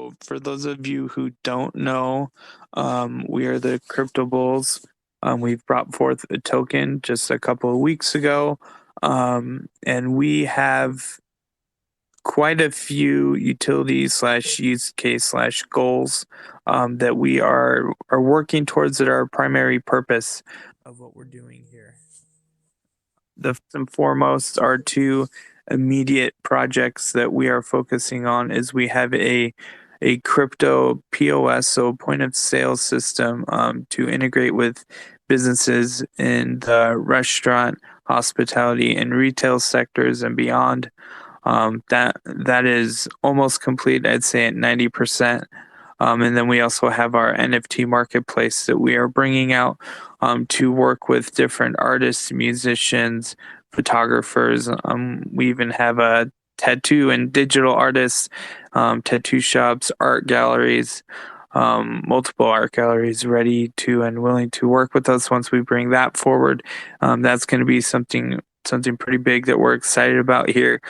So for those of you who don't know, we are the CryptoBulls. We've brought forth a token just a couple of weeks ago, and we have quite a few utilities slash use case slash goals that we are working towards that are our primary purpose of what we're doing here. The first and foremost are two immediate projects that we are focusing on is we have a crypto POS, so point of sale system to integrate with businesses in the restaurant, hospitality, and retail sectors and beyond. That is almost complete, I'd say at 90%. And then we also have our NFT marketplace that we are bringing out to work with different artists, musicians, photographers. We even have a tattoo and digital artists, tattoo shops, art galleries, multiple art galleries ready to and willing to work with us once we bring that forward. That's going to be something pretty big that we're excited about here.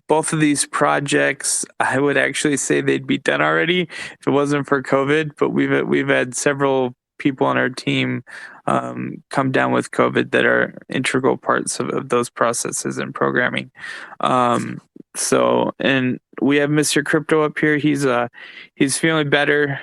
Both of these projects, I would actually say they'd be done already if it wasn't for COVID. But we've had several people on our team come down with COVID that are integral parts of those processes and programming. And we have Mr. Crypto up here. He's feeling better.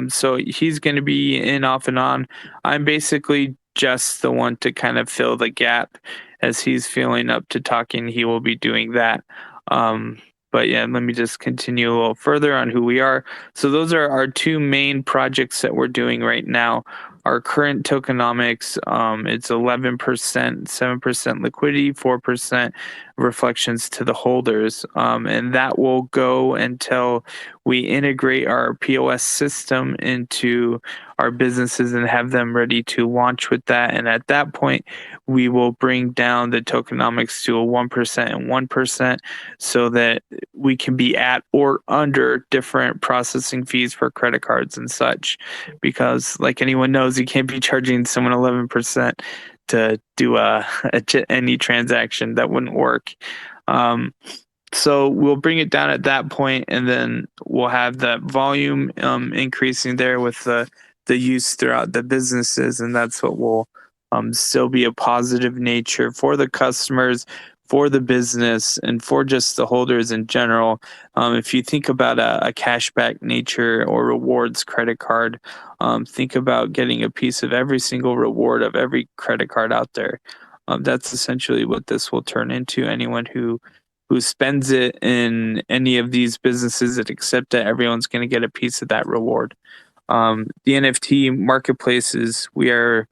So he's going to be in off and on. I'm basically just the one to kind of fill the gap as he's feeling up to talking. He will be doing that. But yeah, let me just continue a little further on who we are. So those are our two main projects that we're doing right now. Our current tokenomics, it's 11%, 7% liquidity, 4% reflections to the holders. And that will go until we integrate our POS system into our businesses and have them ready to launch with that. And at that point, we will bring down the tokenomics to a 1% and 1% so that we can be at or under different processing fees for credit cards and such. Because like anyone knows, you can't be charging someone 11% to do any transaction. That wouldn't work. So we'll bring it down at that point, and then we'll have that volume increasing there with the use throughout the businesses, and that's what will still be a positive nature for the customers, for the business, and for just the holders in general. If you think about a cashback nature or rewards credit card, think about getting a piece of every single reward of every credit card out there. That's essentially what this will turn into. Anyone who spends it in any of these businesses that accept it, everyone's going to get a piece of that reward. The NFT marketplaces, we are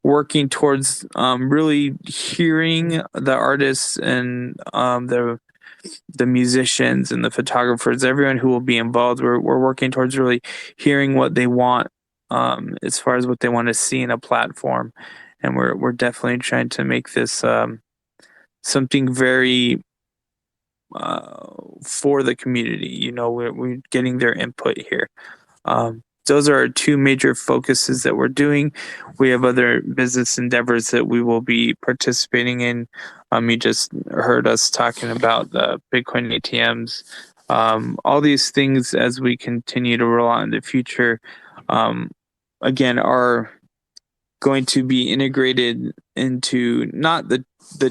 working towards really hearing the artists and the musicians and the photographers, everyone who will be involved. We're working towards really hearing what they want as far as what they want to see in a platform, and we're definitely trying to make this something very for the community. You know, we're getting their input here. Those are our two major focuses that we're doing. We have other business endeavors that we will be participating in. You just heard us talking about the Bitcoin ATMs. All these things as we continue to roll out in the future, again, are going to be integrated into not the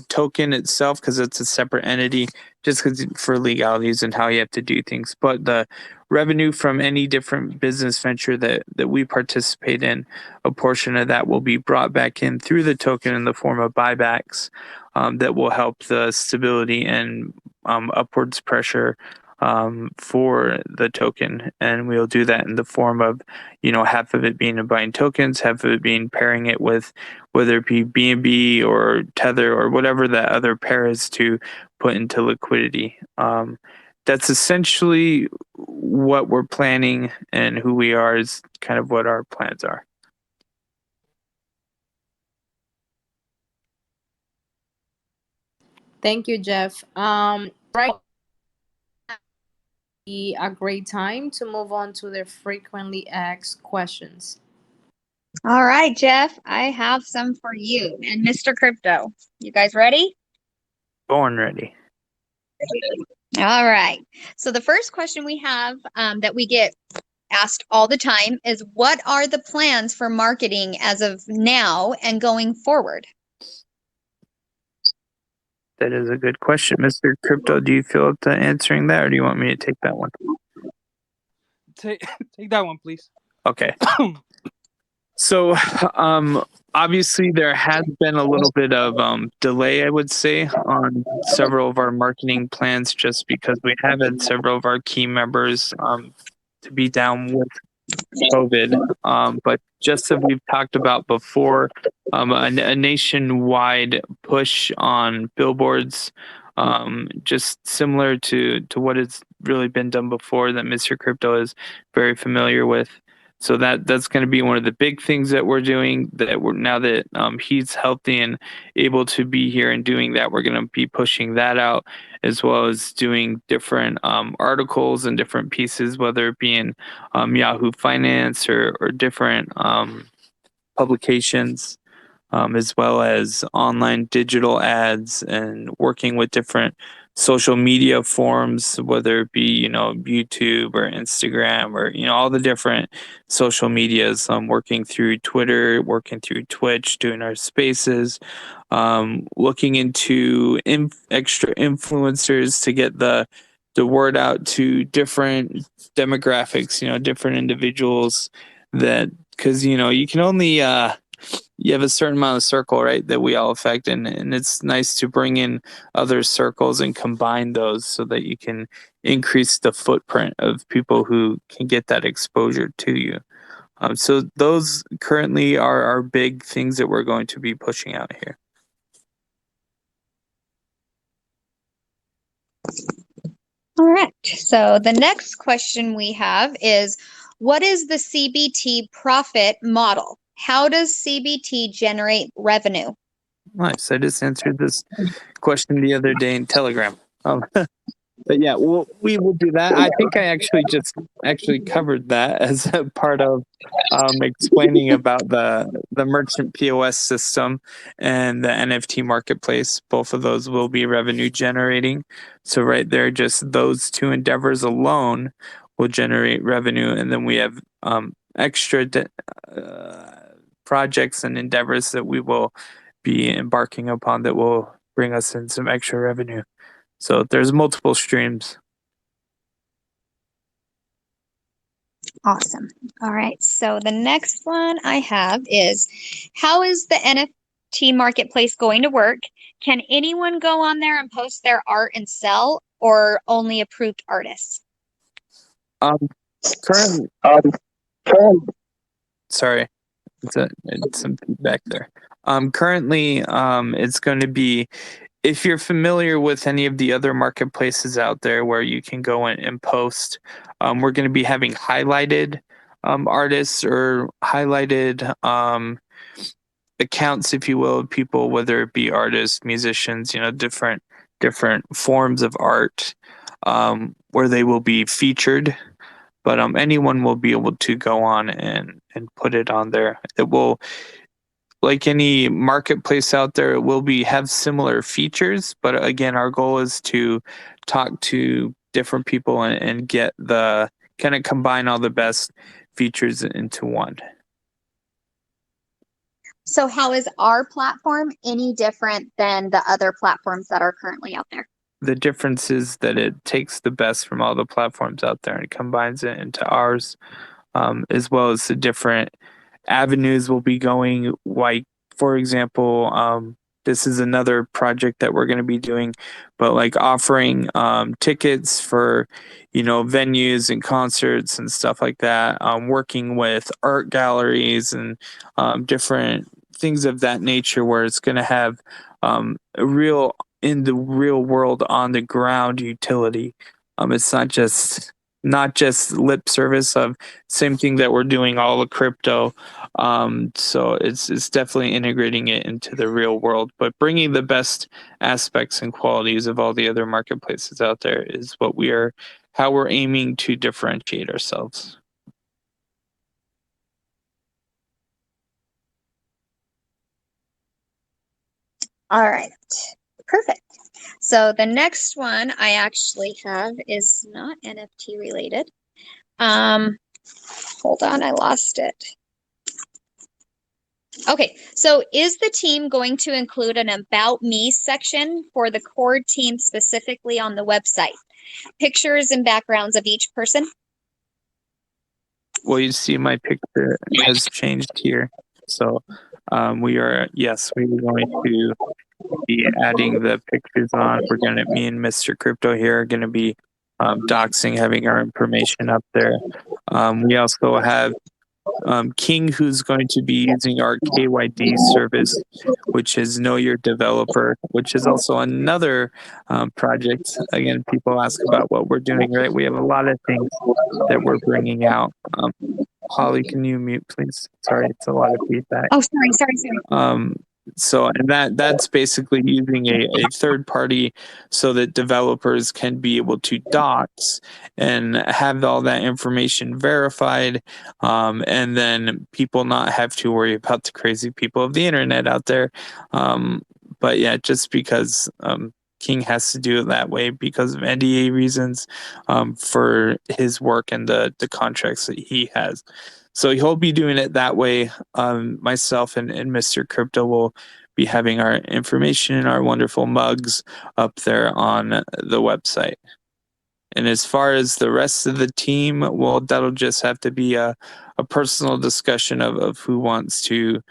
token itself, because it's a separate entity, just because for legalities and how you have to do things, but the revenue from any different business venture that we participate in, a portion of that will be brought back in through the token in the form of buybacks that will help the stability and upwards pressure for the token. And we'll do that in the form of, half of it being in buying tokens, half of it being pairing it with whether it be BNB or Tether or whatever that other pair is to put into liquidity. That's essentially what we're planning, and who we are is kind of what our plans are. Thank you, Jeff. Right, be a great time to move on to the frequently asked questions. All right, Jeff, I have some for you and Mr. Crypto. You guys ready? Born ready. All right. So the first question we have that we get asked all the time is, what are the plans for marketing as of now and going forward? That is a good question. Mr. Crypto, do you feel up to answering that, or do you want me to take that one? Take that one, please. Okay. So, obviously, there has been a little bit of delay, I would say, on several of our marketing plans, just because we have had several of our key members to be down with COVID. But just as we've talked about before, a nationwide push on billboards, just similar to what has really been done before, that Mr. Crypto is very familiar with. So that's going to be one of the big things that we're doing. That we're now that he's healthy and able to be here and doing that, we're going to be pushing that out, as well as doing different articles and different pieces, whether it be in Yahoo Finance or different publications, as well as online digital ads, and working with different social media forums, whether it be, YouTube or Instagram, or, all the different social medias. Working through Twitter, working through Twitch, doing our spaces, looking into extra influencers to get the word out to different demographics, different individuals, that because you can only you have a certain amount of circle, right, that we all affect, and it's nice to bring in other circles and combine those so that you can increase the footprint of people who can get that exposure to you. So those currently are our big things that we're going to be pushing out here. All right. So the next question we have is, what is the CBT profit model? How does CBT generate revenue? Nice. I just answered this question the other day in Telegram. But yeah, we will do that. I think I actually covered that as a part of explaining about the merchant POS system and the NFT marketplace. Both of those will be revenue generating. So right there, just those two endeavors alone will generate revenue, and then we have extra projects and endeavors that we will be embarking upon that will bring us in some extra revenue. So there's multiple streams. Awesome. All right. So the next one I have is, how is the NFT marketplace going to work? Can anyone go on there and post their art and sell, or only approved artists? Current. Sorry, it's some feedback there. Currently, it's going to be, if you're familiar with any of the other marketplaces out there where you can go in and post, we're going to be having highlighted artists, or highlighted accounts, if you will, of people, whether it be artists, musicians, different forms of art, where they will be featured. But anyone will be able to go on and put it on there. It will, like any marketplace out there, it will have similar features. But again, our goal is to talk to different people and get the kind of combine all the best features into one. So how is our platform any different than the other platforms that are currently out there? The difference is that it takes the best from all the platforms out there and combines it into ours, as well as the different avenues we'll be going. Like, for example, this is another project that we're going to be doing, but like offering tickets for, venues and concerts and stuff like that. Working with art galleries and different things of that nature, where it's going to have a real, in the real world, on the ground utility. It's not just lip service of same thing that we're doing all of crypto. So it's definitely integrating it into the real world, but bringing the best aspects and qualities of all the other marketplaces out there is how we're aiming to differentiate ourselves. All right. Perfect. So the next one I actually have is not NFT related. Hold on, I lost it. Okay, so is the team going to include an About Me section for the core team specifically on the website? Pictures and backgrounds of each person? Well, you see my picture has changed here. So we are, yes, we are going to be adding the pictures on. We're going to, me and Mr. Crypto here are going to be doxing, having our information up there. We also have King, who's going to be using our KYD service, which is Know Your Developer, which is also another project. Again, people ask about what we're doing, right? We have a lot of things that we're bringing out. Holly, can you mute, please? Sorry, it's a lot of feedback. Oh, sorry. So and that's basically using a third party so that developers can be able to docs and have all that information verified, and then people not have to worry about the crazy people of the internet out there. But yeah, just because King has to do it that way because of NDA reasons, for his work and the contracts that he has. So he'll be doing it that way. Myself and Mr. Crypto will be having our information and our wonderful mugs up there on the website. And as far as the rest of the team, well, that'll just have to be a personal discussion of who wants to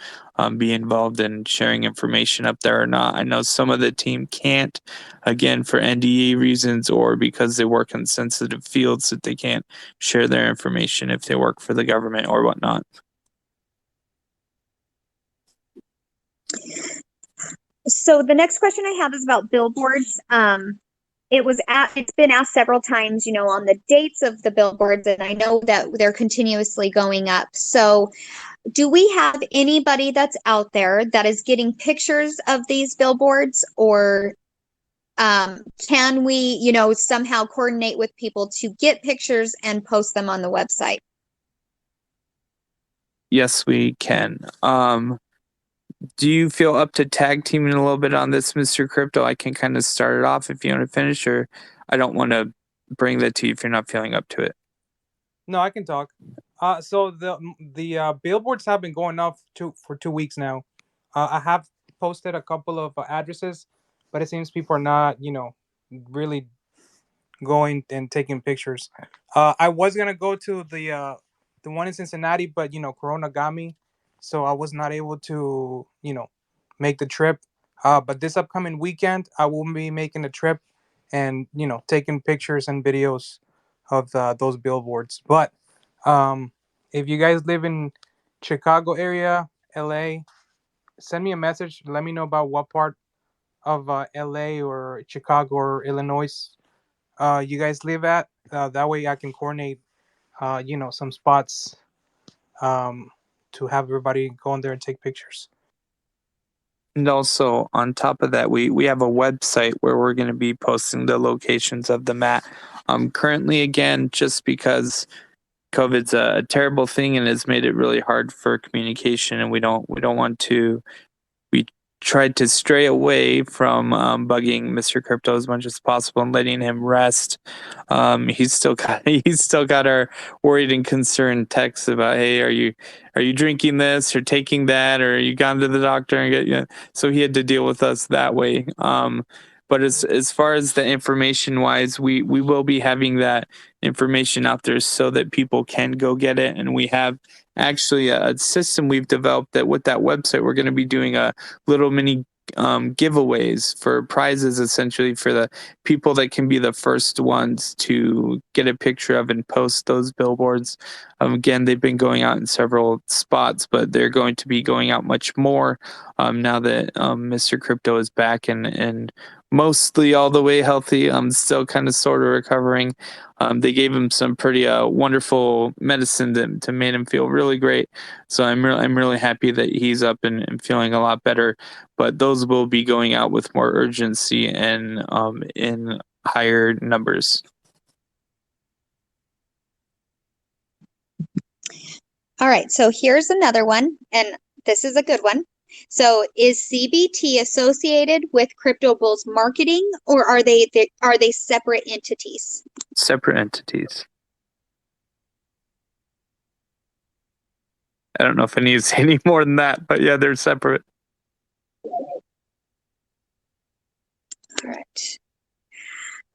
be involved in sharing information up there or not. I know some of the team can't, again, for NDA reasons or because they work in sensitive fields that they can't share their information if they work for the government or whatnot. So the next question I have is about billboards. It's been asked several times, on the dates of the billboards, and I know that they're continuously going up. So do we have anybody that's out there that is getting pictures of these billboards, or can we, somehow coordinate with people to get pictures and post them on the website? Yes, we can. Do you feel up to tag teaming a little bit on this, Mr. Crypto? I can kind of start it off if you want to finish, or I don't want to bring that to you if you're not feeling up to it. No, I can talk. So the billboards have been going up for 2 weeks now. I have posted a couple of addresses, but it seems people are not, really going and taking pictures. I was gonna go to the one in Cincinnati, but Corona got me, so I was not able to make the trip. But this upcoming weekend, I will be making the trip and taking pictures and videos of those billboards. But if you guys live in Chicago area, LA, send me a message. Let me know about what part of LA or Chicago or Illinois you guys live at. That way I can coordinate, some spots to have everybody go in there and take pictures. And also on top of that, we have a website where we're going to be posting the locations of the mat. Currently, again, just because COVID's a terrible thing and has made it really hard for communication, and we don't want to. We tried to stray away from bugging Mr. Crypto as much as possible and letting him rest. He's still got our worried and concerned texts about, hey, are you drinking this or taking that, or are you gone to the doctor and get so he had to deal with us that way. But as far as the information wise, we will be having that information out there so that people can go get it. And we have actually a system we've developed that with that website, we're going to be doing a little mini giveaways for prizes, essentially for the people that can be the first ones to get a picture of and post those billboards. Again, they've been going out in several spots, but they're going to be going out much more now that Mr. Crypto is back and mostly all the way healthy. Still kind of sort of recovering. They gave him some pretty wonderful medicine to make him feel really great. So I'm really happy that he's up and feeling a lot better. But those will be going out with more urgency and in higher numbers. All right, so here's another one, and this is a good one. So is CBT associated with CryptoBulls marketing, or are they separate entities? Separate entities. I don't know if I need to say any more than that, but yeah, they're separate. All right.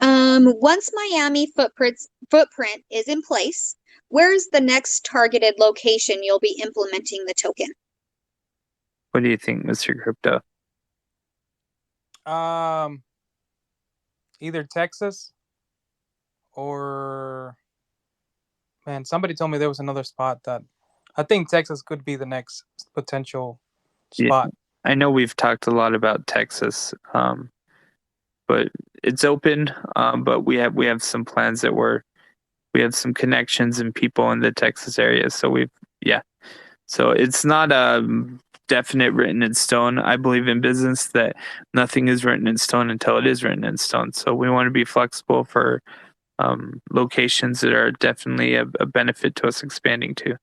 Once Miami footprint is in place, where's the next targeted location you'll be implementing the token? What do you think, Mr. Crypto? Either Texas or, man, somebody told me there was another spot that I think Texas could be the next potential Yeah, spot. I know we've talked a lot about Texas, but it's open. But we have some plans that we have some connections and people in the Texas area. So so it's not a definite written in stone. I believe in business that nothing is written in stone until it is written in stone. So we want to be flexible for locations that are definitely a benefit to us expanding to.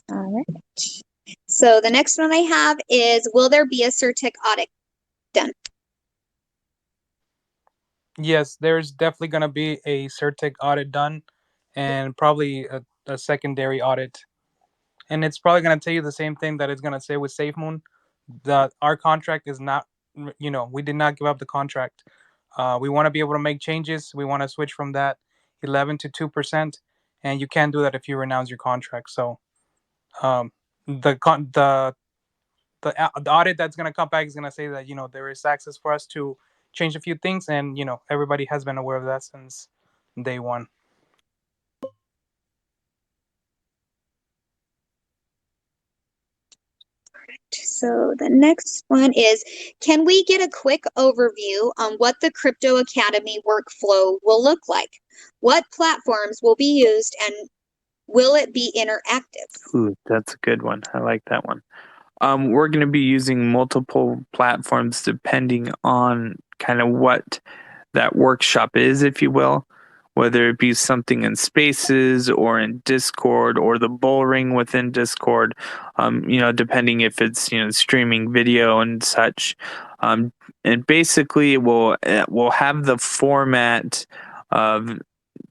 All right. So the next one I have is, will there be a CerTech audit done? Yes, there's definitely going to be a CerTech audit done, and probably a secondary audit. And it's probably going to tell you the same thing that it's going to say with SafeMoon, that our contract is not, we did not give up the contract. We want to be able to make changes. We want to switch from that 11 to 2%, and you can't do that if you renounce your contract. So um, the con- the audit that's going to come back is going to say that there is access for us to change a few things, and everybody has been aware of that since day one. So the next one is, can we get a quick overview on what the Crypto Academy workflow will look like? What platforms will be used, and will it be interactive? Ooh, that's a good one. I like that one. We're going to be using multiple platforms depending on kind of what that workshop is, if you will, whether it be something in Spaces or in Discord or the bull ring within Discord, depending if it's, streaming video and such. And basically we'll have the format of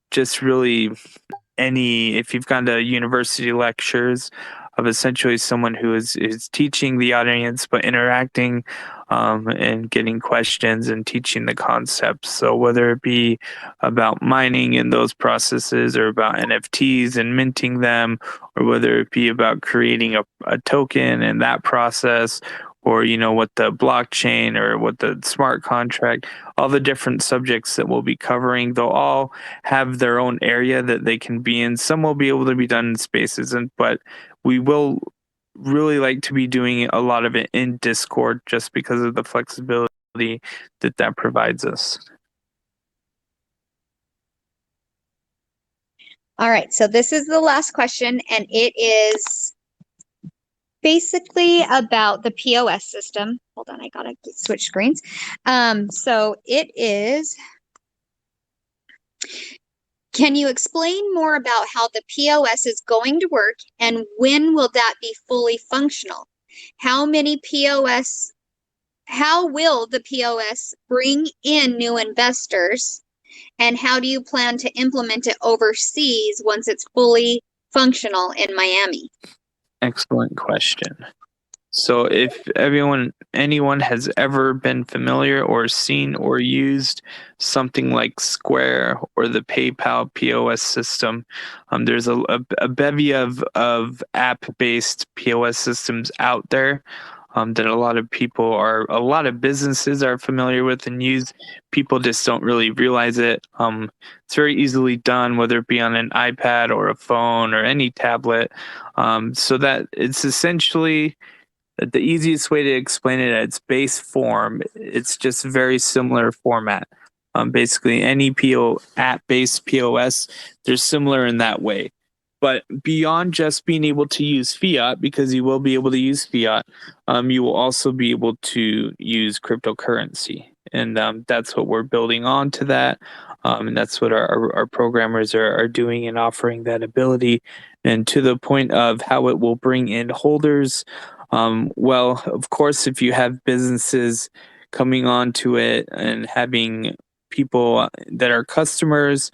just really if you've gone to university lectures of essentially someone who is teaching the audience but interacting and getting questions and teaching the concepts. So whether it be about mining and those processes, or about NFTs and minting them, or whether it be about creating a token and that process, or what the blockchain or what the smart contract, all the different subjects that we'll be covering, they'll all have their own area that they can be in. Some will be able to be done in Spaces, but we will really like to be doing a lot of it in Discord just because of the flexibility that provides us. All right, so this is the last question, and it is basically about the POS system. Hold on, I gotta switch screens. So it is, can you explain more about how the POS is going to work, and when will that be fully functional? How will the POS bring in new investors, and how do you plan to implement it overseas once it's fully functional in Miami? Excellent question. So if anyone has ever been familiar or seen or used something like Square or the PayPal POS system, there's a bevy of app-based POS systems out there that a lot of businesses are familiar with and use. People just don't really realize it. It's very easily done, whether it be on an iPad or a phone or any tablet. So that it's essentially, the easiest way to explain it at its base form, it's just very similar format. Basically, any app-based POS, they're similar in that way. But beyond just being able to use fiat, because you will be able to use fiat, you will also be able to use cryptocurrency. and that's what we're building on to that. And that's what our programmers are doing and offering that ability. And to the point of how it will bring in holders, well, of course, if you have businesses coming onto it and having people that are customers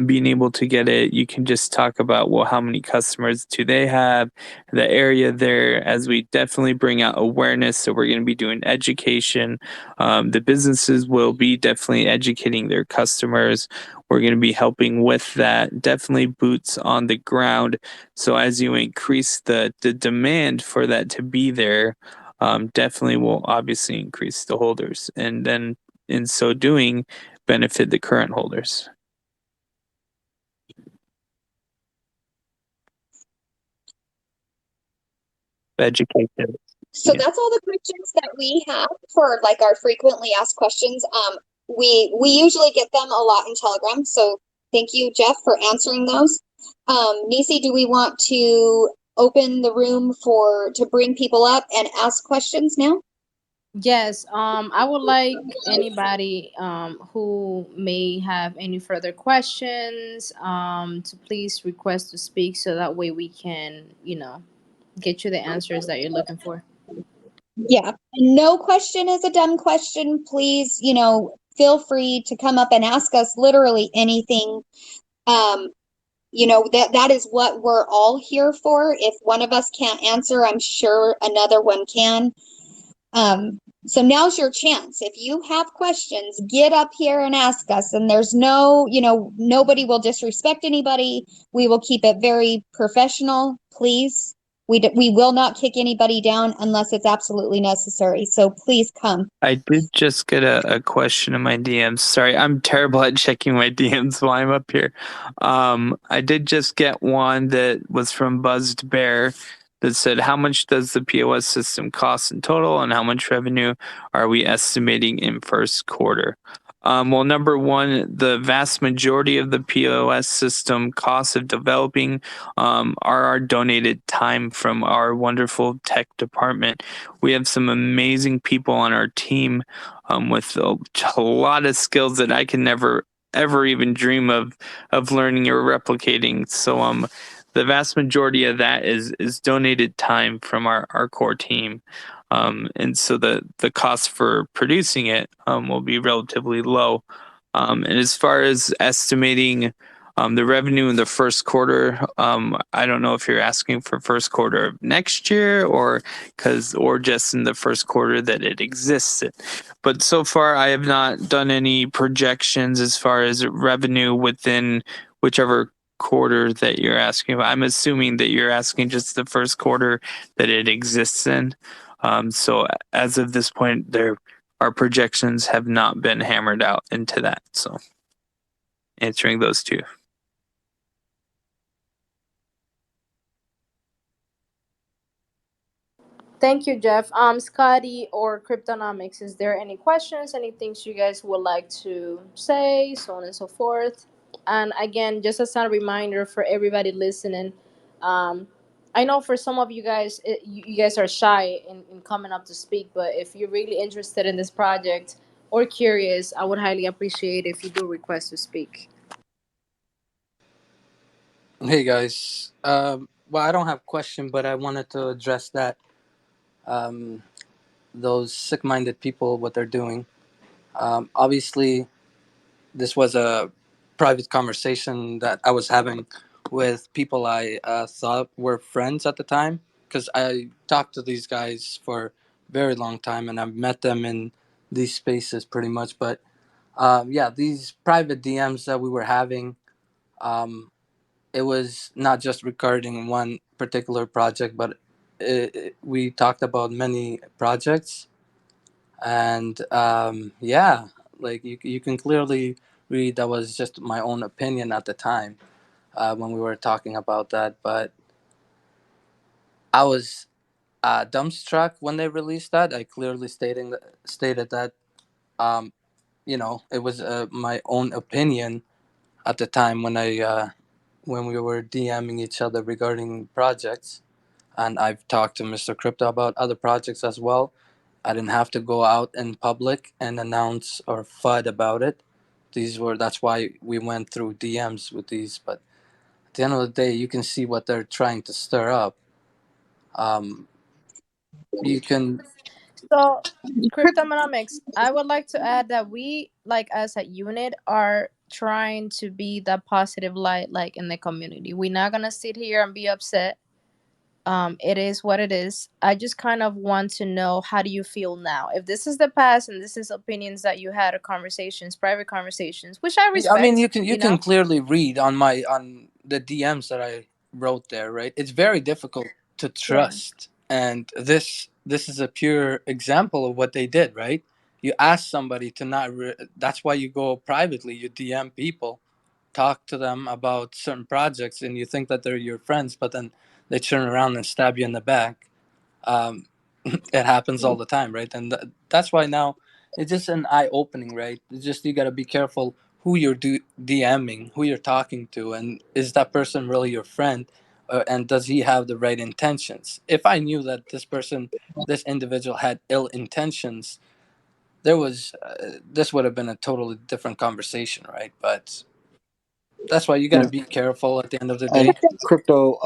being able to get it, you can just talk about, well, how many customers do they have, the area there, as we definitely bring out awareness. So we're going to be doing education. The businesses will be definitely educating their customers. We're going to be helping with that, definitely boots on the ground. So as you increase the demand for that to be there, definitely will obviously increase the holders, and then in so doing, benefit the current holders. Education. So Yeah. that's all the questions that we have for like our frequently asked questions. We usually get them a lot in Telegram, so thank you, Jeff, for answering those. Nisi, do we want to open the room to bring people up and ask questions now? Yes, I would like anybody who may have any further questions to please request to speak so that way we can, get you the answers that you're looking for. Yeah, no question is a dumb question. Please, feel free to come up and ask us literally anything. Um, that is what we're all here for. If one of us can't answer, I'm sure another one can. So now's your chance. If you have questions, get up here and ask us. And there's nobody will disrespect anybody. We will keep it very professional, please. We will not kick anybody down unless it's absolutely necessary. So please come. I did just get a question in my DMs. Sorry, I'm terrible at checking my DMs while I'm up here. I did just get one that was from Buzzed Bear that said, how much does the POS system cost in total, and how much revenue are we estimating in first quarter? Well, number one, the vast majority of the POS system costs of developing are our donated time from our wonderful tech department. We have some amazing people on our team with a lot of skills that I can never ever even dream of learning or replicating. So the vast majority of that is donated time from our core team. And so the cost for producing it will be relatively low. And as far as estimating the revenue in the first quarter, I don't know if you're asking for first quarter of next year or just in the first quarter that it exists in. But so far, I have not done any projections as far as revenue within whichever quarter that you're asking about. I'm assuming that you're asking just the first quarter that it exists in. So as of this point, our projections have not been hammered out into that. So answering those two. Thank you, Jeff. Scotty or Cryptonomics, is there any questions, any things you guys would like to say, so on and so forth? And again, just as a reminder for everybody listening, um, I know for some of you guys, you guys are shy in coming up to speak, but if you're really interested in this project or curious, I would highly appreciate if you do request to speak. Hey guys. Well, I don't have a question, but I wanted to address that. Um, those sick-minded people, what they're doing. Obviously, this was a private conversation that I was having with people I thought were friends at the time, because I talked to these guys for a very long time, and I've met them in these spaces pretty much. But yeah, these private DMs that we were having. It was not just regarding one particular project, but we talked about many projects, and yeah, like you can clearly read that was just my own opinion at the time when we were talking about that. But I was dumbstruck when they released that. I clearly stated that um, it was my own opinion at the time when we were DMing each other regarding projects, and I've talked to Mr. Crypto about other projects as well. I didn't have to go out in public and announce or FUD about it. That's why we went through DMs with these. But at the end of the day, you can see what they're trying to stir up. Um, you can, So, cryptonomics, I would like to add that we, like as a unit, are trying to be that positive light, like in the community. We're not gonna sit here and be upset. It is what it is. I just kind of want to know, how do you feel now? If this is the past and this is opinions that you had, or conversations, private conversations, which I I mean, respect, you can clearly read on the DMs that I wrote there, right? It's very difficult to Yeah. trust, and this is a pure example of what they did, right? You ask somebody to not. That's why you go privately. You DM people, talk to them about certain projects, and you think that they're your friends, but then they turn around and stab you in the back. Um, it happens all the time, right? And that's why now it's just an eye opening, right? It's just you got to be careful who you're DMing, who you're talking to, and is that person really your friend, and does he have the right intentions? If I knew that this individual had ill intentions, this would have been a totally different conversation, right? But that's why you got to And be careful at the end of the and day. crypto,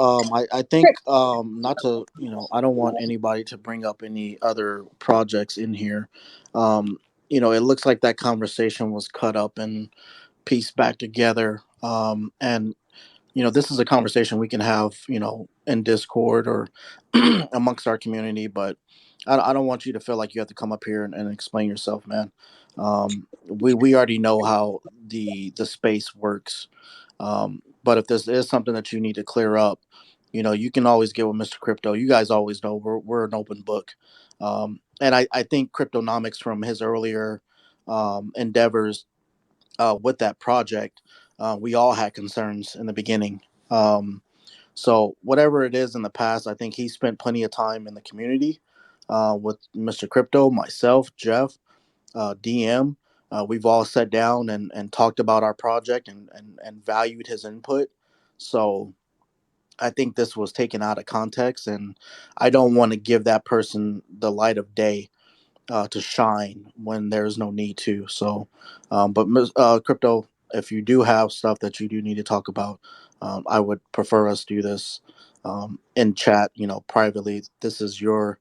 I think not to, I don't want anybody to bring up any other projects in here. Um, it looks like that conversation was cut up and pieced back together. And this is a conversation we can have, in Discord or amongst our community, but I don't want you to feel like you have to come up here and explain yourself, man. We already know how the space works. But if this is something that you need to clear up, you can always get with Mr. Crypto. You guys always know we're an open book. And I think Cryptonomics, from his earlier endeavors with that project, we all had concerns in the beginning. So whatever it is in the past, I think he spent plenty of time in the community with Mr. Crypto, myself, Jeff, DM. We've all sat down and talked about our project and valued his input. So I think this was taken out of context, and I don't want to give that person the light of day to shine when there's no need to. So, but Crypto, if you do have stuff that you do need to talk about, I would prefer us do this in chat, privately. This is your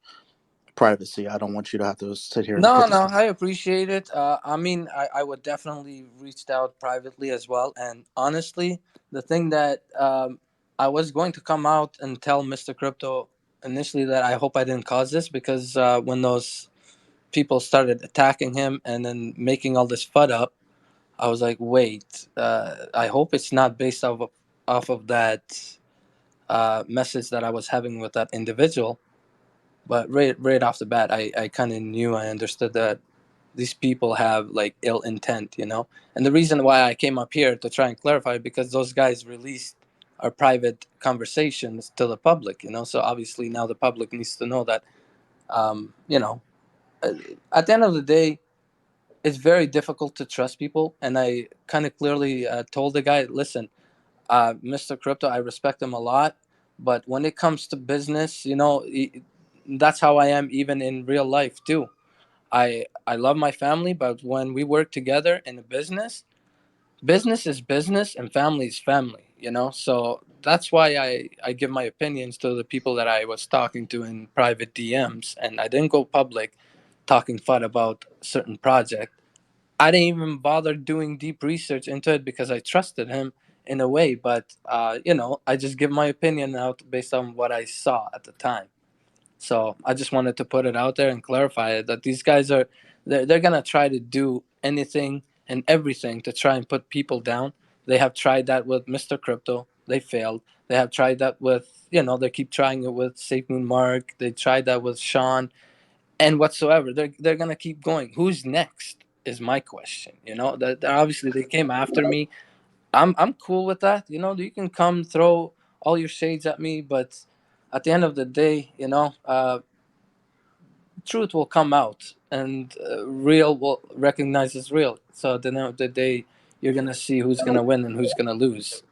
privacy. I don't want you to have to sit here and No, put no, this. I appreciate it. I mean, I would definitely reached out privately as well. And honestly, the thing that I was going to come out and tell Mr. Crypto initially that I hope I didn't cause this, because when those people started attacking him and then making all this FUD up, I was like, wait, I hope it's not based off of that message that I was having with that individual. But right off the bat, I kind of knew, I understood that these people have like ill intent, And the reason why I came up here to try and clarify, because those guys released our private conversations to the public, So obviously now the public needs to know that, uh, at the end of the day, it's very difficult to trust people. And I kind of clearly told the guy, listen, Mr. Crypto, I respect him a lot, but when it comes to business, that's how I am even in real life too. I love my family, but when we work together in a business, business is business and family is family. So that's why I give my opinions to the people that I was talking to in private DMs, and I didn't go public talking fun about certain project. I didn't even bother doing deep research into it because I trusted him in a way, but I just give my opinion out based on what I saw at the time. So I just wanted to put it out there and clarify it, that these guys they're gonna try to do anything and everything to try and put people down. They have tried that with Mr. Crypto. They failed. They have tried that with, they keep trying it with Safe Moon Mark. They tried that with Sean and whatsoever. They're gonna keep going. Who's next is my question. That obviously they came after me. I'm cool with that. You can come throw all your shades at me, but at the end of the day, truth will come out, and real will recognize as real. So at the end of the day, you're gonna see who's gonna win and who's gonna lose.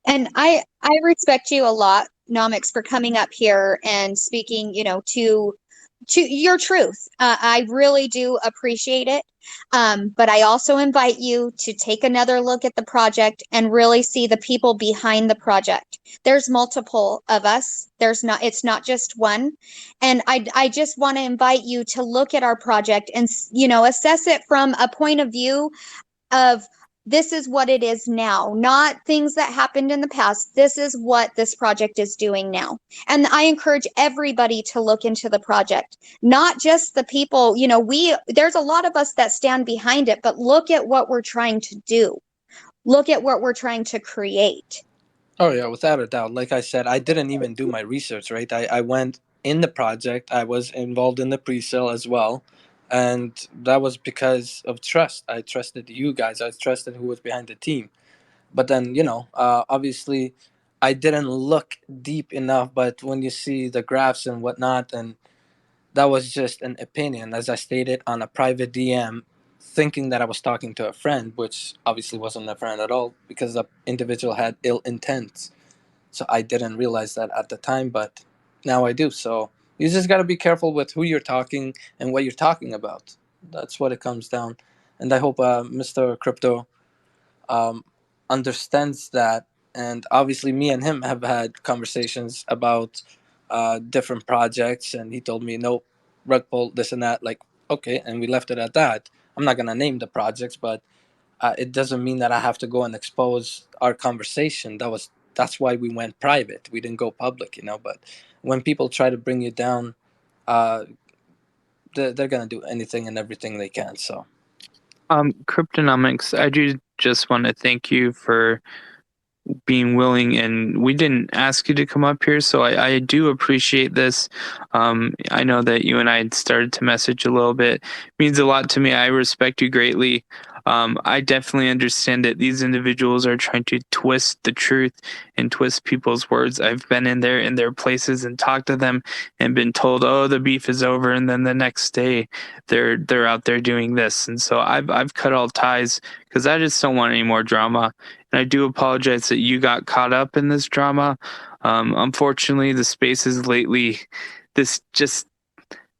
And I respect you a lot, Nomics, for coming up here and speaking, to to your truth. I really do appreciate it. But I also invite you to take another look at the project and really see the people behind the project. There's multiple of us. It's not just one. And I just want to invite you to look at our project and, assess it from a point of view of this is what it is now, not things that happened in the past. This is what this project is doing now. And I encourage everybody to look into the project, not just the people, there's a lot of us that stand behind it, but look at what we're trying to do. Look at what we're trying to create. Oh yeah, without a doubt. Like I said, I didn't even do my research, right? I went in the project. I was involved in the pre-sale as well. And that was because of trust. I trusted you guys. I trusted who was behind the team. But then, obviously I didn't look deep enough, but when you see the graphs and whatnot, and that was just an opinion, as I stated on a private DM, thinking that I was talking to a friend, which obviously wasn't a friend at all because the individual had ill intent. So I didn't realize that at the time, but now I do. So you just got to be careful with who you're talking and what you're talking about. That's what it comes down. And I hope Mr. Crypto um, understands that. And obviously, me and him have had conversations about different projects, and he told me, no, rug pull, this and that. Like, okay, and we left it at that. I'm not gonna name the projects, but it doesn't mean that I have to go and expose our conversation. That's why we went private. We didn't go public, But when people try to bring you down, uh, they're gonna do anything and everything they can. So. Cryptonomics, I do just want to thank you for being willing, and we didn't ask you to come up here, so I do appreciate this. I know that you and I had started to message a little bit. It means a lot to me. I respect you greatly. I definitely understand that these individuals are trying to twist the truth and twist people's words. I've been in their places and talked to them and been told, "Oh, the beef is over," and then the next day they're out there doing this. And so I've cut all ties because I just don't want any more drama. And I do apologize that you got caught up in this drama. Unfortunately, the spaces lately,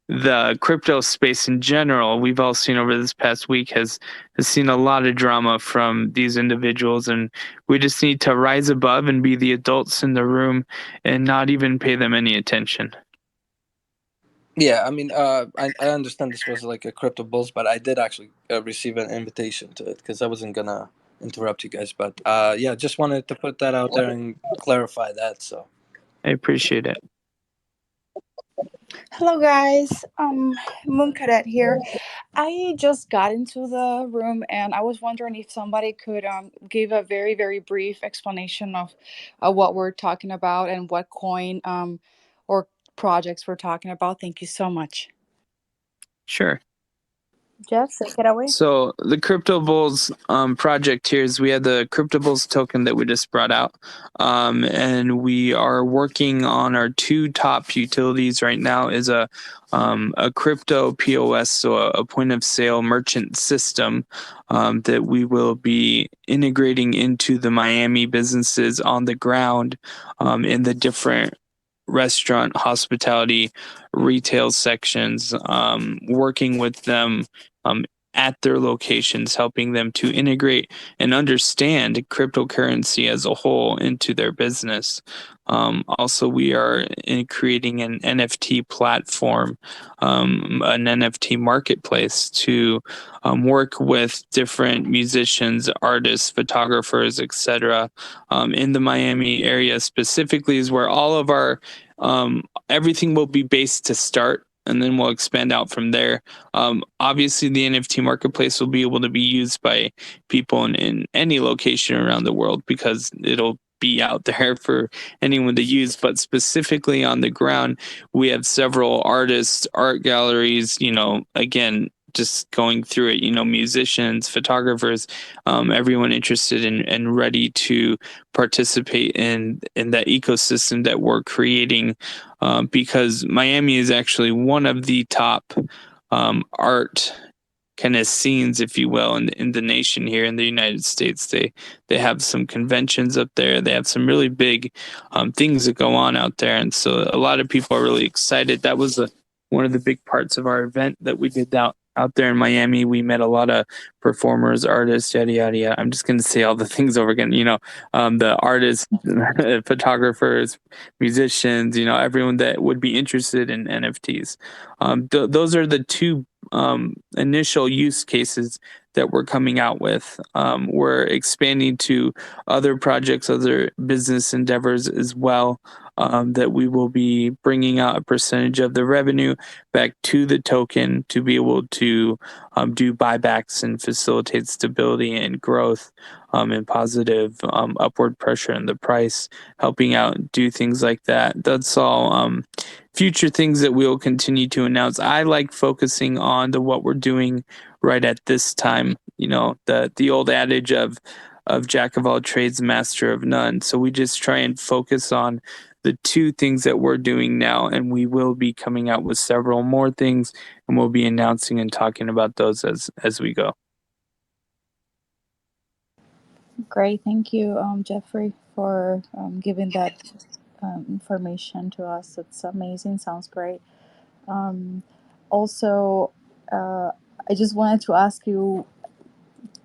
the crypto space in general, we've all seen over this past week has seen a lot of drama from these individuals, and we just need to rise above and be the adults in the room and not even pay them any attention. Yeah, I mean, I understand this was like a CryptoBulls, but I did actually receive an invitation to it because I wasn't gonna interrupt you guys. But yeah, just wanted to put that out there and clarify that. So. I appreciate it. Hello guys, Moon Cadet here. I just got into the room and I was wondering if somebody could give a very very brief explanation of what we're talking about and what coin or projects we're talking about. Thank you so much. Sure. Jeff, take it away. So the CryptoBulls project here is we had the CryptoBulls token that we just brought out, and we are working on our two top utilities right now. Is a crypto POS, so a point of sale merchant system that we will be integrating into the Miami businesses on the ground in the different restaurant, hospitality, retail sections, working with them at their locations, helping them to integrate and understand cryptocurrency as a whole into their business. Also, we are creating an NFT platform, an NFT marketplace to work with different musicians, artists, photographers, etc. In the Miami area specifically is where all of our everything will be based to start, and then we'll expand out from there. Obviously, the NFT marketplace will be able to be used by people in any location around the world because it'll be out there for anyone to use. But specifically on the ground, we have several artists, art galleries, again, just going through it, musicians, photographers, everyone interested in and ready to participate in that ecosystem that we're creating, because Miami is actually one of the top art kind of scenes, if you will, in the nation here in the United States. They have some conventions up there. They have some really big things that go on out there, and so a lot of people are really excited. That was one of the big parts of our event that we did out there in Miami. We met a lot of performers, artists, yada yada yada. I'm just going to say all the things over again. The artists, photographers, musicians. Everyone that would be interested in NFTs. Those are the two initial use cases that we're coming out with. We're expanding to other projects, other business endeavors as well. That we will be bringing out a percentage of the revenue back to the token to be able to do buybacks and facilitate stability and growth and positive upward pressure in the price, helping out do things like that. That's all future things that we'll continue to announce. I like focusing on what we're doing right at this time. The old adage of jack of all trades, master of none. So we just try and focus on the two things that we're doing now, and we will be coming out with several more things, and we'll be announcing and talking about those as we go. Great, thank you, Jeffrey, for giving that information to us. It's amazing. Sounds great. Also, I just wanted to ask you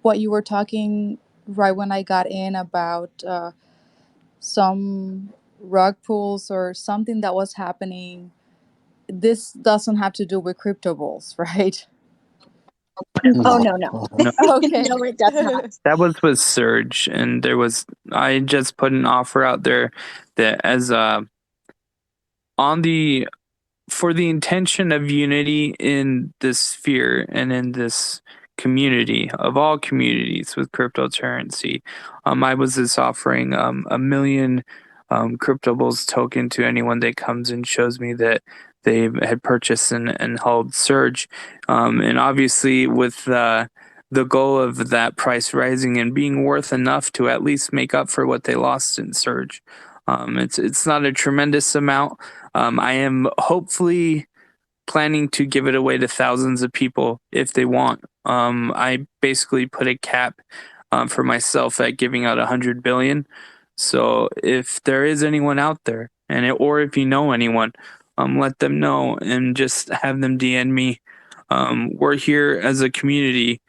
what you were talking right when I got in about some rug pulls or something that was happening. This doesn't have to do with CryptoBulls, right? Oh, No. no. No, Okay. No, it does not. that was with Surge, and I just put an offer out there that as on the for the intention of unity in this sphere and in this community of all communities with cryptocurrency, I was just offering a million CryptoBulls token to anyone that comes and shows me that they had purchased and held Surge, and obviously with the goal of that price rising and being worth enough to at least make up for what they lost in Surge. It's not a tremendous amount. I am hopefully planning to give it away to thousands of people if they want. I basically put a cap for myself at giving out 100 billion. So if there is anyone out there, or if you know anyone, let them know and just have them DM me. We're here as a community,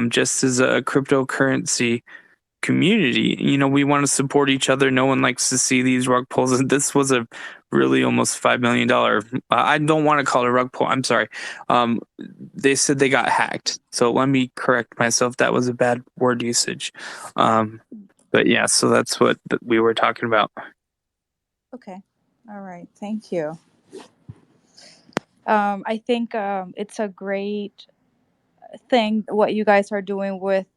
just as a cryptocurrency community. We want to support each other. No one likes to see these rug pulls. And this was a really almost $5 million. I don't want to call it a rug pull. I'm sorry. They said they got hacked. So let me correct myself. That was a bad word usage. But yeah, so that's what we were talking about. Okay. All right. Thank you. I think it's a great thing what you guys are doing with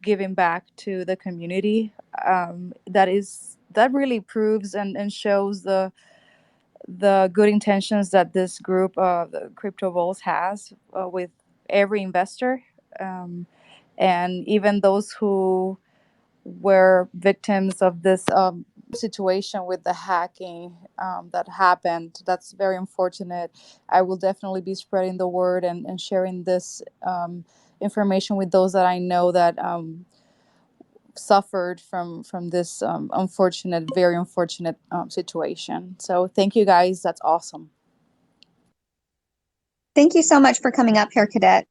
giving back to the community. That really proves and shows the good intentions that this group, the CryptoBulls, has with every investor, and even those who were victims of this situation with the hacking that happened. That's very unfortunate. I will definitely be spreading the word and sharing this information with those that I know that suffered from this very unfortunate situation. So thank you guys. That's awesome. Thank you so much for coming up here, Cadet.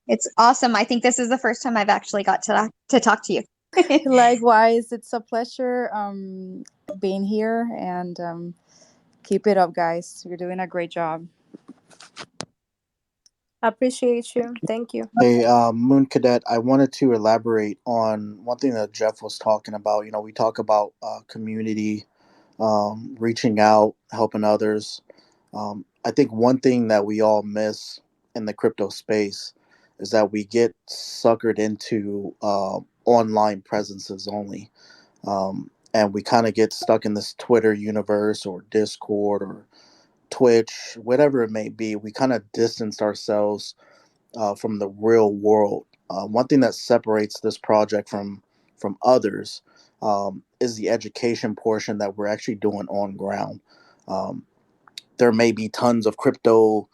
It's awesome. I think this is the first time I've actually got to talk to you. Likewise, it's a pleasure being here, and keep it up, guys. You're doing a great job. I appreciate you. Thank you. Hey, Moon Cadet, I wanted to elaborate on one thing that Jeff was talking about. We talk about community, reaching out, helping others. I think one thing that we all miss in the crypto space is that we get suckered into online presences only. And we kind of get stuck in this Twitter universe or Discord or Twitch, whatever it may be. We kind of distance ourselves from the real world. One thing that separates this project from others is the education portion that we're actually doing on ground. Um, there may be tons of crypto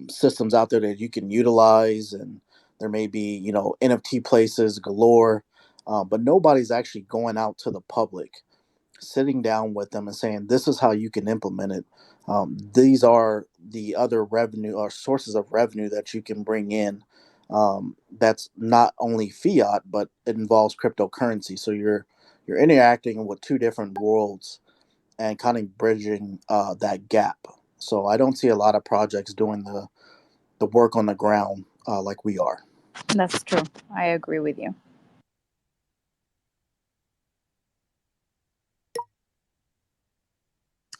systems out there that you can utilize, and there may be NFT places galore, but nobody's actually going out to the public sitting down with them and saying, this is how you can implement it. These are the other revenue or sources of revenue that you can bring in. That's not only fiat, but it involves cryptocurrency. So you're interacting with two different worlds and kind of bridging that gap. So I don't see a lot of projects doing the work on the ground like we are. That's true. I agree with you.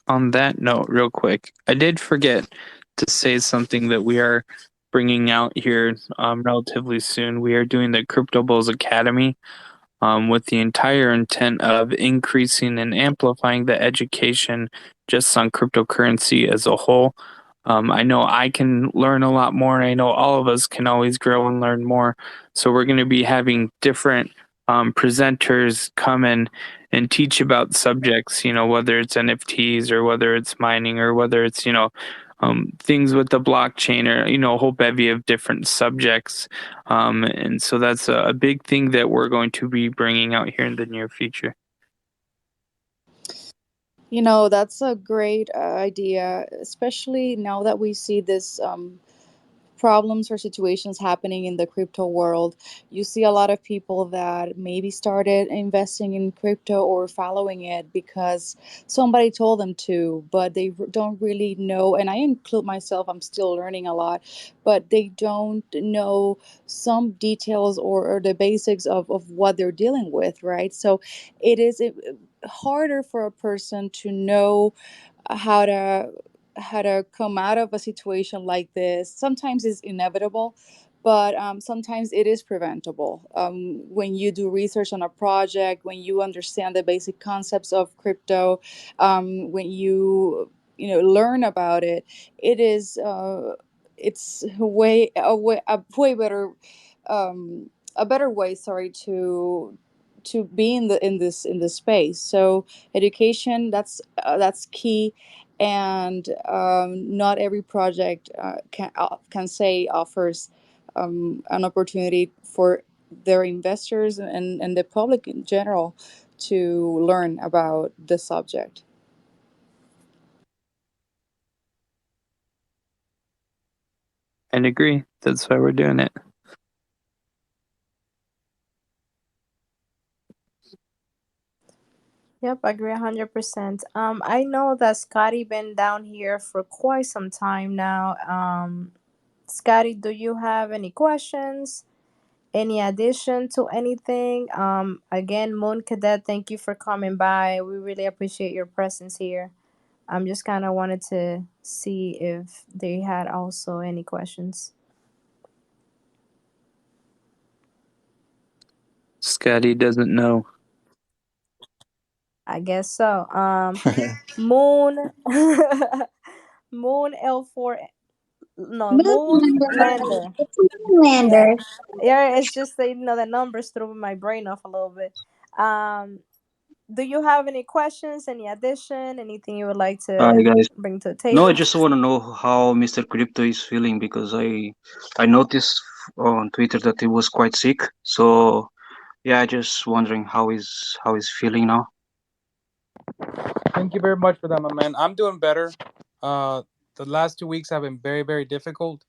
On that note, real quick, I did forget to say something that we are bringing out here relatively soon. We are doing the CryptoBulls Academy with the entire intent of increasing and amplifying the education just on cryptocurrency as a whole. I know I can learn a lot more, and I know all of us can always grow and learn more. So we're going to be having different presenters come in and teach about subjects, whether it's NFTs or whether it's mining or whether it's, things with the blockchain or, a whole bevy of different subjects. And so that's a big thing that we're going to be bringing out here in the near future. That's a great idea, especially now that we see this problems or situations happening in the crypto world. You see a lot of people that maybe started investing in crypto or following it because somebody told them to, but they don't really know. And I include myself, I'm still learning a lot, but they don't know some details or the basics of what they're dealing with, right? So it is harder for a person to know how to come out of a situation like this. Sometimes it's inevitable, but sometimes it is preventable. When you do research on a project, when you understand the basic concepts of crypto, when learn about it, it is it's a way better a better way, sorry, to be in this space. So education, that's key. And not every project can say offers an opportunity for their investors and the public in general to learn about the subject. And agree. That's why we're doing it. Yep, I agree 100%. I know that Scotty been down here for quite some time now. Scotty, do you have any questions? Any addition to anything? Again, Moon Cadet, thank you for coming by. We really appreciate your presence here. I'm just kind of wanted to see if they had also any questions. Scotty doesn't know. I guess so. Moon, Moon L4, no, Moon Lander. Yeah, Moonlander. yeah. It's just that, the numbers threw my brain off a little bit. Um, do you have any questions? Any addition? Anything you would like Hi to guys. bring to the No, I table? just want to know how Mr. Crypto is feeling because I noticed on Twitter that he was quite sick. So yeah, I just wondering how he's feeling now. Thank you very much for that, my man. I'm doing better. Uh, the last 2 weeks have been very, very difficult.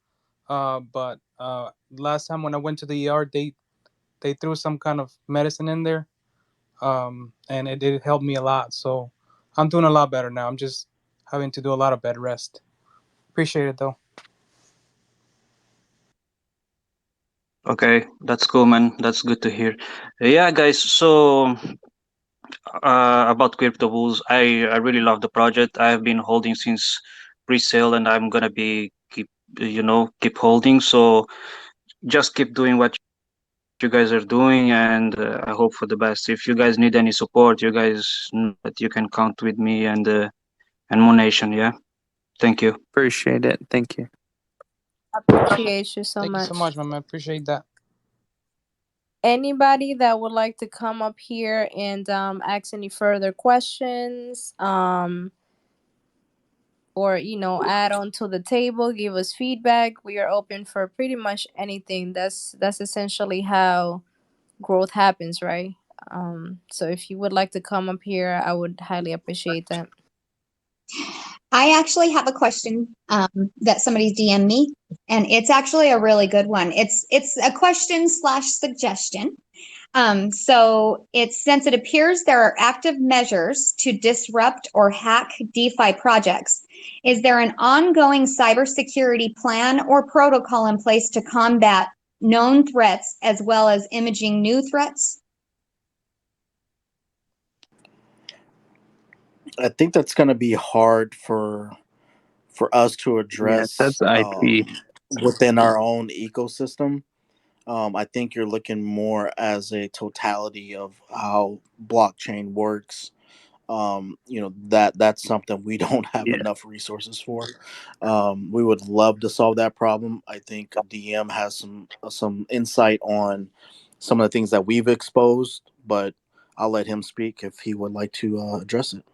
But last time when I went to the ER, they threw some kind of medicine in there, and it did help me a lot. So I'm doing a lot better now. I'm just having to do a lot of bed rest. Appreciate it though. Okay, that's cool, man. That's good to hear. Yeah, guys. So about CryptoBulls, I really love the project. I have been holding since pre-sale, and I'm gonna be keep holding. So just keep doing what you guys are doing, and I hope for the best. If you guys need any support, you guys know that you can count with me and Moon Nation. Yeah, thank you. Appreciate it. Thank you. Appreciate you so Thank you so much. much, my man. Appreciate that. Anybody that would like to come up here and ask any further questions, or add on to the table, give us feedback. We are open for pretty much anything. That's essentially how growth happens, right? So if you would like to come up here, I would highly appreciate that. I actually have a question that somebody's DM me, and it's actually a really good one. It's a question slash suggestion. So it's since it appears there are active measures to disrupt or hack DeFi projects, is there an ongoing cybersecurity plan or protocol in place to combat known threats as well as imaging new threats? I think that's going to be hard for us to Yeah, that's address IP. within our own ecosystem. I think you're looking more as a totality of how blockchain works. That's something we don't have Yeah. enough resources for. We would love to solve that problem. I think DM has some insight on some of the things that we've exposed, but I'll let him speak if he would like to address it.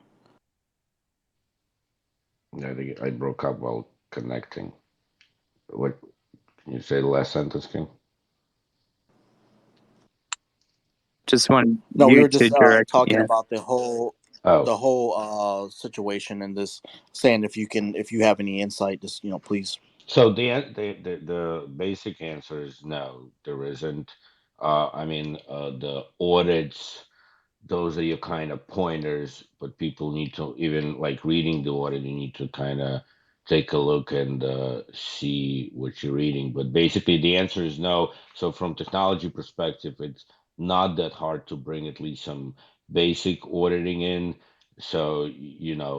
I think I broke up while connecting. What can you say the last sentence, King? Just want No, we you were to just direct. talking Yeah. about Oh, the whole situation and this saying if you have any insight, just please. so the basic answer is no, there isn't. I mean, the audits, those are your kind of pointers, but people need to, even like reading the audit, you need to kind of take a look and see what you're reading. But basically, the answer is no. So from technology perspective, it's not that hard to bring at least some basic auditing in. So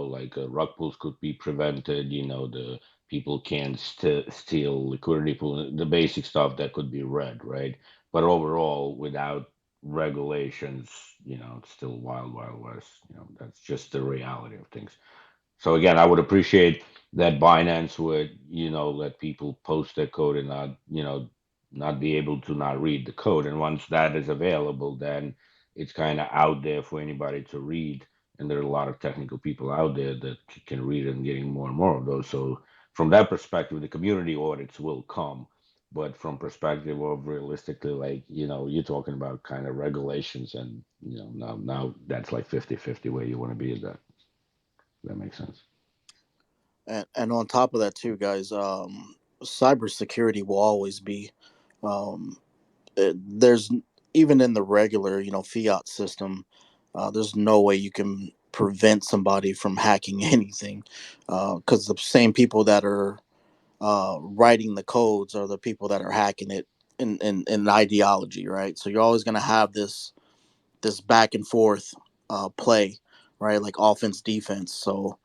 like rug pulls could be prevented. The people can't steal liquidity pool, the basic stuff that could be read, right? But overall, without regulations, it's still wild, wild west. That's just the reality of things. So again, I would appreciate that Binance would, let people post their code and not be able to not read the code. And once that is available, then it's kind of out there for anybody to read. And there are a lot of technical people out there that can read and getting more and more of those. So from that perspective, the community audits will come. But from perspective of realistically, like, you're talking about kind of regulations and, now that's like 50-50 where you want to be at that. That makes sense. And on top of that too, guys, cybersecurity will always be. Um, there's even in the regular, fiat system, there's no way you can prevent somebody from hacking anything, because the same people that are writing the codes are the people that are hacking it in ideology, right? So you're always going to have this back and forth play, right? Like offense, defense. So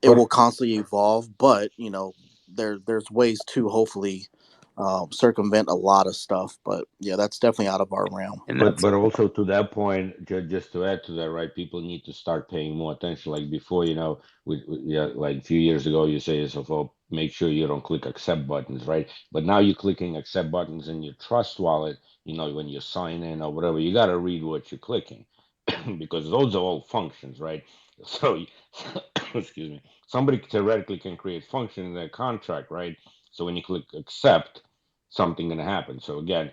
it will But constantly evolve, but there's ways to hopefully circumvent a lot of stuff. But yeah, that's definitely out of our realm. And but that's but also to that point, just to add to that, right? People need to start paying more attention. Like before, yeah, like a few years ago, you say to yourself, "Oh, make sure you don't click accept buttons," right? But now you're clicking accept buttons in your Trust wallet. When you sign in or whatever, you got to read what you're clicking because those are all functions, right? So, excuse me. Somebody theoretically can create function in their contract, right? So when you click accept, something gonna happen. So again,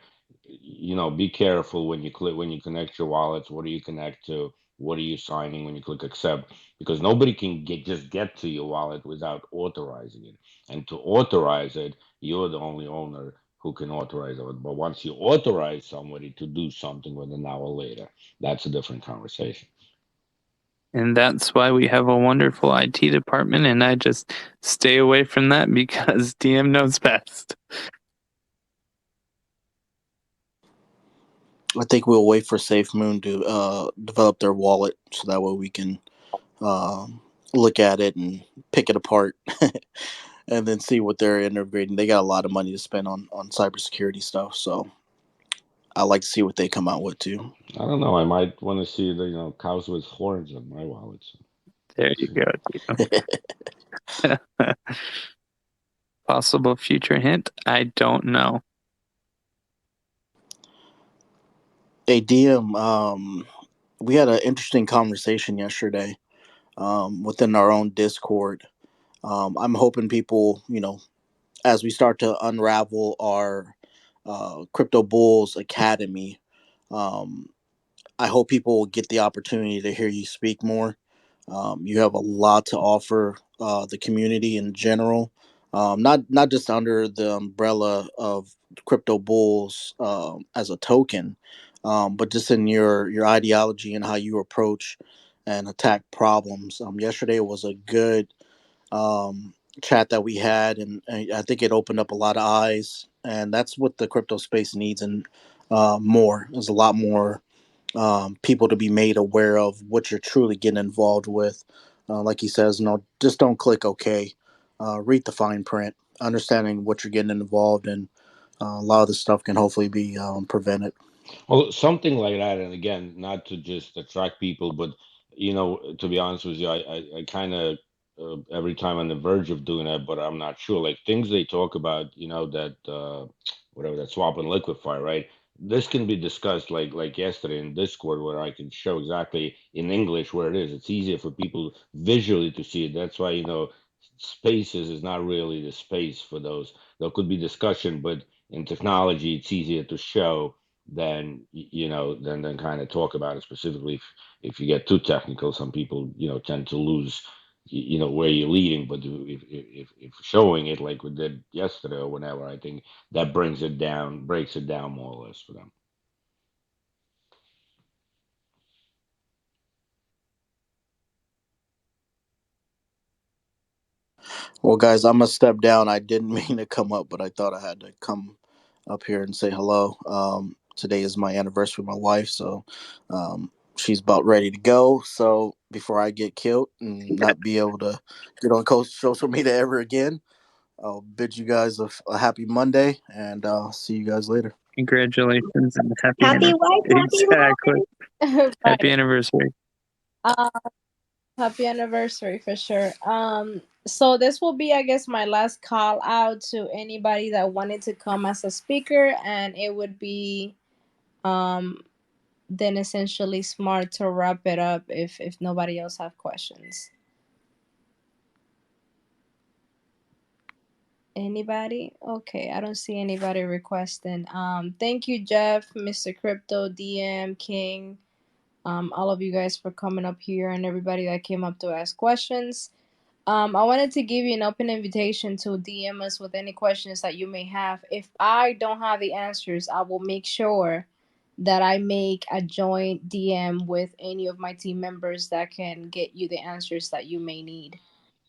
be careful when you connect your wallets. What do you connect to? What are you signing when you click accept? Because nobody can get to your wallet without authorizing it. And to authorize it, you're the only owner who can authorize it. But once you authorize somebody to do something with an hour later, that's a different conversation. and that's why we have a wonderful IT department, and I just stay away from that because DM knows best. I think we'll wait for SafeMoon to develop their wallet, so that way we can look at it and pick it apart, and then see what they're integrating. They got a lot of money to spend on cybersecurity stuff, so I like to see what they come out with too. I don't know. I might want to see the cows with horns on my wallet. So There we'll you see. go. Possible future hint? I don't know. Hey DM, we had an interesting conversation yesterday within our own Discord. I'm hoping people, as we start to unravel our Crypto Bulls Academy, um, I hope people will get the opportunity to hear you speak more. You have a lot to offer the community in general, not just under the umbrella of Crypto Bulls as a token, but just in your ideology and how you approach and attack problems. Yesterday was a good chat that we had, and I think it opened up a lot of eyes, and that's what the crypto space needs, and more. There's a lot more people to be made aware of what you're truly getting involved with. Like he says, no, just don't click OK. Read the fine print, understanding what you're getting involved in. A lot of this stuff can hopefully be prevented. Well, something like that, and again, not to just attract people, but to be honest with you, I kind of every time on the verge of doing that, but I'm not sure. Like things they talk about, that whatever that swap and liquefy, right? This can be discussed like yesterday in Discord, where I can show exactly in English where it is. It's easier for people visually to see it. That's why spaces is not really the space for those. There could be discussion, but in technology, it's easier to show than kind of talk about it specifically. If you get too technical, some people tend to lose where you're leading. But if showing it like we did yesterday or whenever, I think that breaks it down more or less for them. Well, guys, I'm gonna step down. I didn't mean to come up, but I thought I had to come up here and say hello. Today is my anniversary with my wife, so she's about ready to go. So before I get killed and not be able to get on social media ever again, I'll bid you guys a happy Monday, and see you guys later. Congratulations and happy Happy anniversary. wife, happy Exactly. Happy Right. anniversary. Um, Happy anniversary for sure. So this will be, I guess, my last call out to anybody that wanted to come as a speaker, and it would be um then essentially smart to wrap it up if nobody else have questions. Anybody? Okay, I don't see anybody requesting. Thank you, Jeff, Mr. Crypto, DM, King, all of you guys for coming up here and everybody that came up to ask questions. I wanted to give you an open invitation to DM us with any questions that you may have. If I don't have the answers, I will make sure that I make a joint DM with any of my team members that can get you the answers that you may need.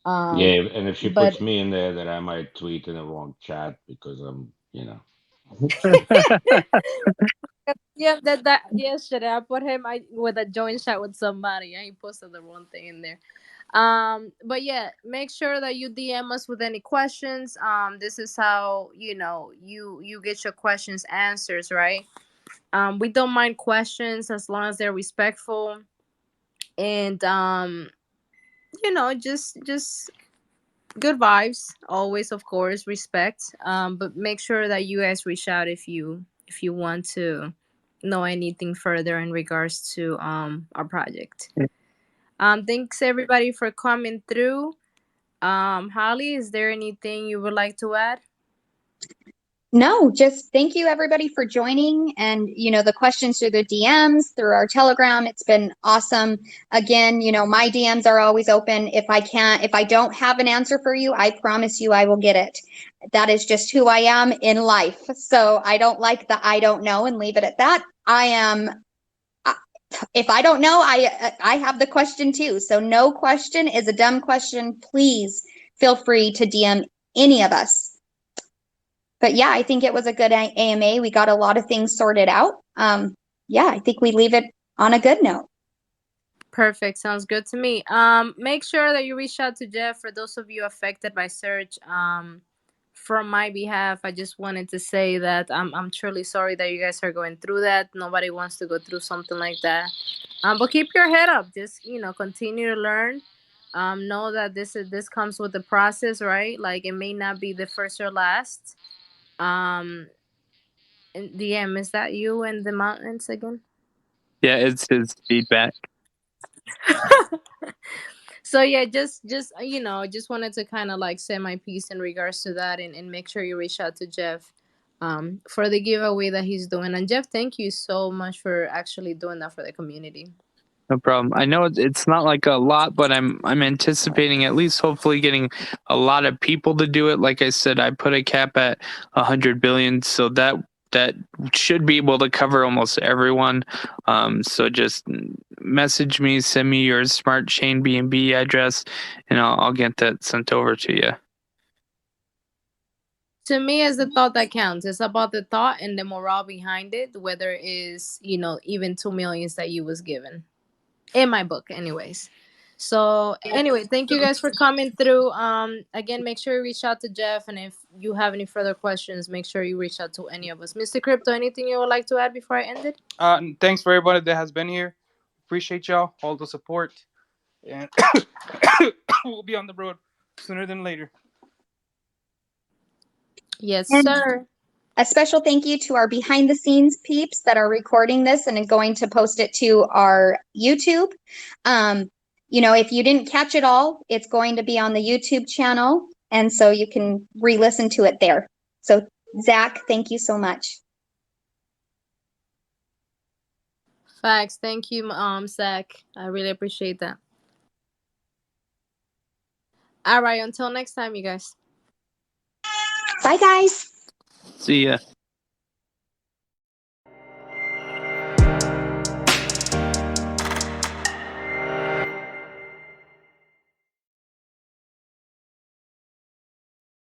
Um, Yeah, and if she but puts me in there, then I might tweet in the wrong chat because I'm. yeah, that yesterday I put him with a joint chat with somebody. I posted the wrong thing in there. But yeah, make sure that you DM us with any questions. This is how you get your questions answers, right? We don't mind questions as long as they're respectful and just good vibes always, of course, respect. But make sure that you guys reach out if you want to know anything further in regards to our project. Thanks everybody for coming through. Holly, is there anything you would like to add? No, just thank you everybody for joining and the questions through the DMs, through our Telegram. It's been awesome. Again, my DMs are always open. If I don't have an answer for you, I promise you I will get it. That is just who I am in life. So I don't like the I don't know and leave it at that. If I don't know, I have the question too. So no question is a dumb question. Please feel free to DM any of us. But yeah, I think it was a good AMA. We got a lot of things sorted out. Yeah, I think we leave it on a good note. Perfect. Sounds good to me. Make sure that you reach out to Jeff for those of you affected by search. From my behalf, I just wanted to say that I'm truly sorry that you guys are going through that. Nobody wants to go through something like that. But keep your head up. Just continue to learn. Know that this comes with the process, right? Like it may not be the first or last. And DM, is that you in the mountains again? Yeah, it's his feedback. So yeah, just just wanted to kind of like say my piece in regards to that, and make sure you reach out to Jeff for the giveaway that he's doing. And Jeff, thank you so much for actually doing that for the community. No problem. I know it's not like a lot, but I'm anticipating at least hopefully getting a lot of people to do it. Like I said, I put a cap at 100 billion, so that should be able to cover almost everyone. So just message me, send me your Smart Chain BNB address, and I'll get that sent over to you. To me, it's the thought that counts. It's about the thought and the morale behind it, whether it is, even 2 millions that you was given. In my book, anyways. So anyway, thank you guys for coming through. Again, make sure you reach out to Jeff, and if you have any further questions, make sure you reach out to any of us. Mr. Crypto, anything you would like to add before I end it? Thanks for everybody that has been here. Appreciate y'all, all the support, and we'll be on the road sooner than later. Yes, And sir. a special thank you to our behind the scenes peeps that are recording this and are going to post it to our YouTube. If you didn't catch it all, it's going to be on the YouTube channel. And so you can re-listen to it there. So Zach, thank you so much. Facts. Thank you, Zach. I really appreciate that. All right, until next time, you guys. Bye, guys. See ya.